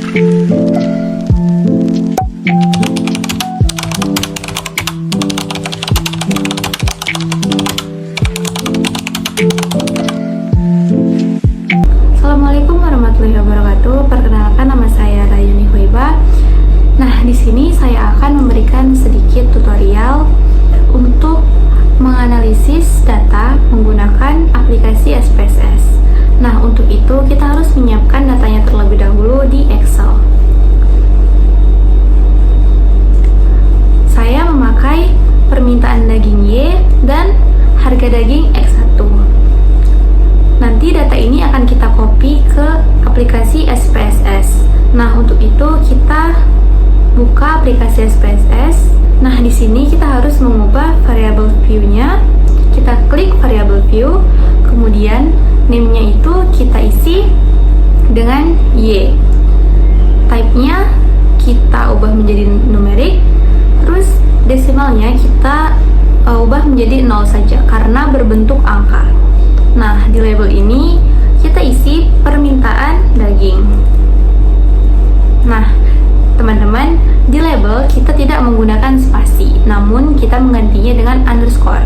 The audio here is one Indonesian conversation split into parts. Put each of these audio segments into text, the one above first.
Assalamualaikum warahmatullahi wabarakatuh. Perkenalkan, nama saya Rayuni Huiba. Nah, di sini saya akan memberikan sedikit tutorial untuk menganalisis data menggunakan aplikasi SPSS. Nah, untuk itu kita harus menyiapkan datanya terlebih dahulu di Excel. Saya memakai permintaan daging Y dan harga daging X1. Nanti data ini akan kita copy ke aplikasi SPSS. Nah, untuk itu kita buka aplikasi SPSS. Nah, di sini kita harus mengubah variable view-nya. Kita klik variable view, kemudian name-nya itu kita isi dengan Y. Type-nya kita ubah menjadi numerik, terus desimalnya kita ubah menjadi 0 saja karena berbentuk angka. Nah, di label ini kita isi permintaan daging. Nah, teman-teman, di label kita tidak menggunakan spasi, namun kita menggantinya dengan underscore.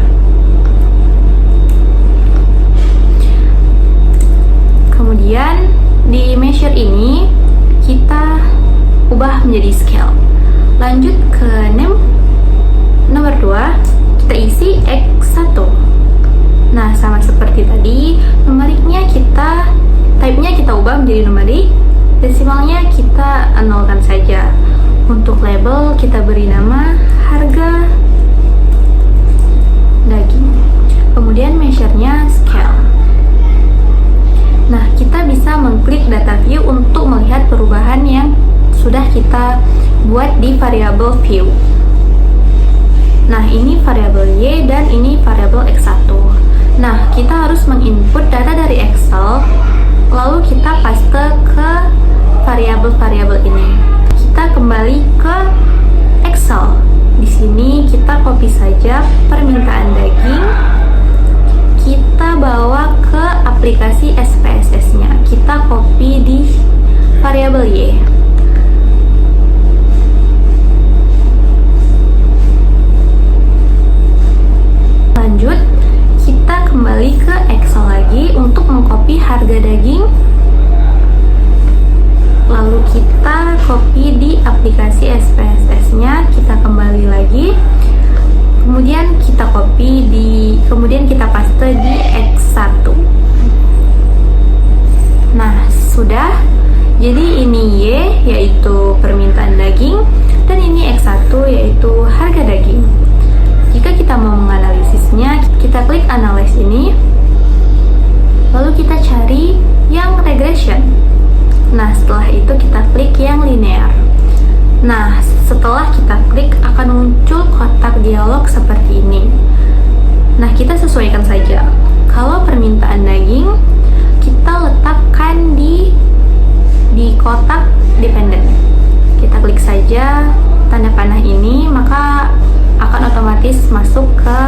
Kemudian di measure ini kita ubah menjadi scale. Lanjut ke name nomor 2, kita isi X1. Nah, sama seperti tadi, numeriknya type-nya kita ubah menjadi numerik, desimalnya kita nolkan saja. Untuk label kita beri nama harga daging. Kemudian measure-nya scale. Nah, kita bisa mengklik data view untuk melihat perubahan yang sudah kita buat di variable view. Nah, ini variable Y dan ini variable X1. Nah, kita harus menginput data dari Excel, lalu kita paste ke variabel-variabel ini. Kita kembali ke Excel. Di sini kita copy saja permintaan daging. Kita bawa ke aplikasi SPSS-nya. Kita copy di variabel Y. Lanjut, kita kembali ke Excel lagi untuk mengcopy harga daging. Lalu kita copy di aplikasi SPSS-nya, kita kembali lagi. Kemudian kita kemudian kita paste di X1. Nah, sudah. Jadi ini Y yaitu permintaan daging dan ini X1 yaitu harga daging. Jika kita mau menganalisisnya, kita klik analyze ini, lalu kita cari yang regression. Nah, setelah itu kita klik yang linear. Nah, setelah kita klik akan muncul kotak dialog seperti ini. Nah, kita sesuaikan saja. Kalau permintaan daging, kita letakkan di kotak dependent. Kita klik saja tanda panah ini, maka akan otomatis masuk ke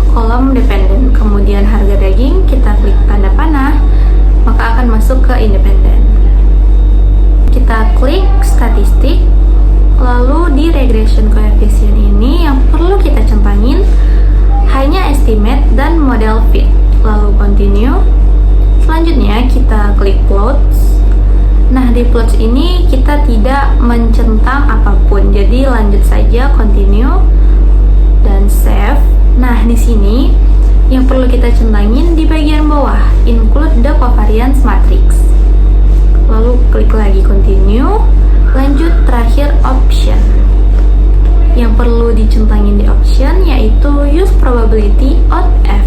kolom dependent. Kemudian harga daging, kita klik tanda panah, maka akan masuk ke independent. Kita klik statistik, lalu di regression coefficient ini yang perlu kita centangin hanya estimate dan model fit. Lalu continue. Selanjutnya kita klik plots. Nah, di plots ini kita tidak mencentang apapun, jadi lanjut saja, continue dan save. Nah, di sini yang perlu kita centangin di bagian bawah, include the covariance matrix. Lalu klik lagi continue, lanjut terakhir option. Yang perlu dicentangin di option yaitu use probability out F.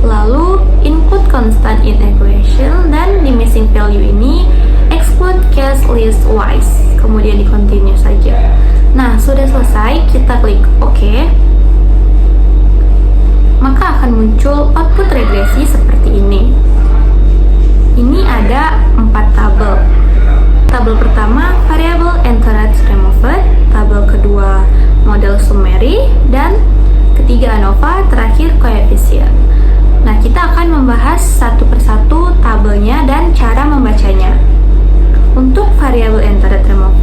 Lalu include constant in equation, dan di missing value ini exclude case list wise. Kemudian di continue saja. Nah, sudah selesai, kita klik OK. Maka akan muncul output regresi seperti ini. Ini ada 4 tabel. Tabel pertama variable entered removed, tabel kedua model summary, dan ketiga ANOVA, terakhir coefficient. Nah, kita akan membahas satu persatu tabelnya dan cara membacanya. Untuk variable entered removed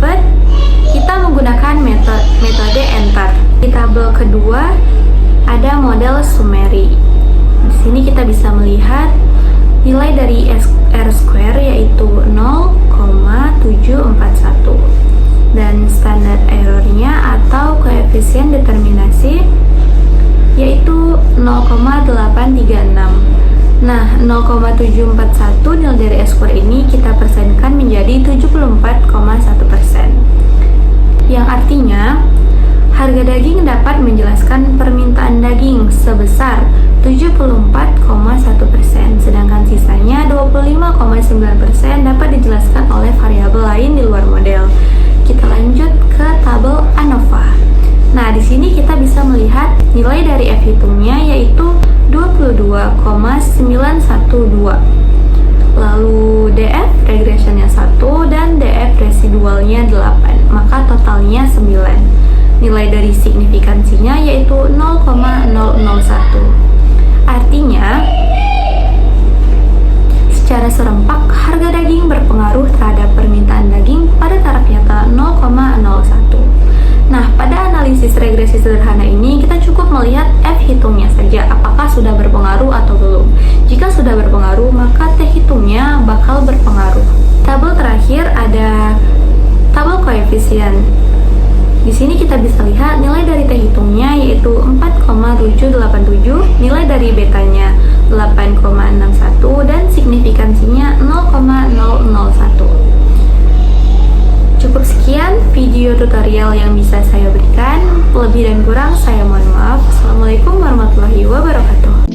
metode enter. Di tabel kedua ada model summary. Di sini kita bisa melihat nilai dari R square yaitu 0,741 dan standar errornya atau koefisien determinasi yaitu 0,836. Nah, 0,741 nilai dari R square ini kita persenkan menjadi 74,1%. Yang artinya harga daging dapat menjelaskan permintaan daging sebesar 74,1%, sedangkan sisanya 25,9% dapat dijelaskan oleh variabel lain di luar model. Kita lanjut ke tabel ANOVA. Nah, di sini kita bisa melihat nilai dari F hitungnya yaitu 22,912. Lalu DF regressionnya 1 dan DF residualnya 8, maka totalnya 9. Nilai dari signifikansinya yaitu 0,001. Artinya, secara serempak harga daging berpengaruh terhadap permintaan daging pada taraf nyata 0,01. Nah, pada analisis regresi sederhana ini kita cukup melihat F hitungnya saja apakah sudah berpengaruh atau belum. Jika sudah berpengaruh, maka T hitungnya bakal berpengaruh. Tabel terakhir ada tabel koefisien. Di sini kita bisa lihat nilai dari T hitungnya yaitu 4,787, nilai dari betanya 8,61 dan signifikansinya 0,001. Cukup sekian video tutorial yang bisa saya berikan. Lebih dan kurang saya mohon maaf. Assalamualaikum warahmatullahi wabarakatuh.